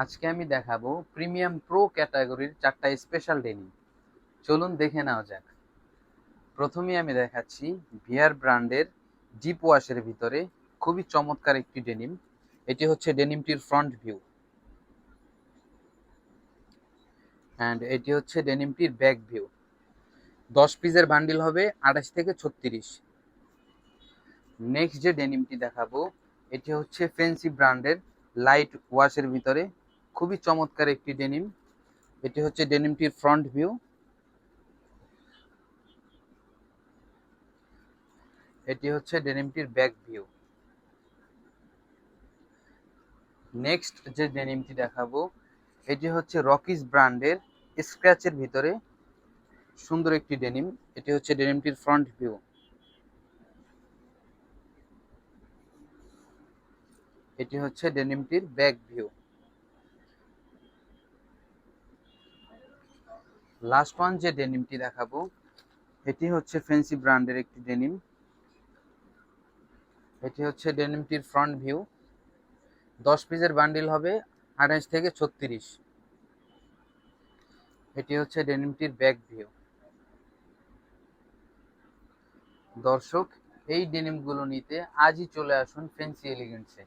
আজকে আমি দেখাবো প্রিমিয়াম প্রো ক্যাটাগরির 4টা স্পেশাল ডেনিম। চলুন দেখে নেওয়া যাক। প্রথমেই আমি দেখাচ্ছি ভিআর ব্র্যান্ডের ডিপ ওয়াশের ভিতরে খুবই চমৎকার একটি ডেনিম। এটি হচ্ছে ডেনিমটির ফ্রন্ট ভিউ অ্যান্ড এটি হচ্ছে ডেনিমটির ব্যাক ভিউ। 10 পিসের বান্ডিল হবে 28 থেকে 36। নেক্সট যে ডেনিমটি দেখাবো এটি হচ্ছে ফেন্সি ব্র্যান্ডের লাইট ওয়াশের ভিতরে খুবই চমৎকার একটি ডেনিম। এটি হচ্ছে ডেনিমটির ফ্রন্ট ভিউ, এটি হচ্ছে ডেনিমটির ব্যাক ভিউ। নেক্সট যে ডেনিমটি দেখাবো এটি হচ্ছে রকিস ব্র্যান্ডের স্ক্র্যাচের ভিতরে সুন্দর একটি ডেনিম। এটি হচ্ছে ডেনিমটির ফ্রন্ট ভিউ, এটি হচ্ছে ডেনিমটির ব্যাক ভিউ। লাস্ট ওয়ান যে ডেনিমটি দেখাবো এটি হচ্ছে ফেন্সি ব্র্যান্ডের একটি ডেনিম। এটি হচ্ছে ডেনিমটির ফ্রন্ট ভিউ। 10 পিসের বান্ডিল হবে 28 থেকে 36। এটি হচ্ছে ডেনিমটির ব্যাক ভিউ। দর্শক, এই ডেনিমগুলো নিতে আজই চলে আসুন ফ্যান্সি এলিগেন্টসে।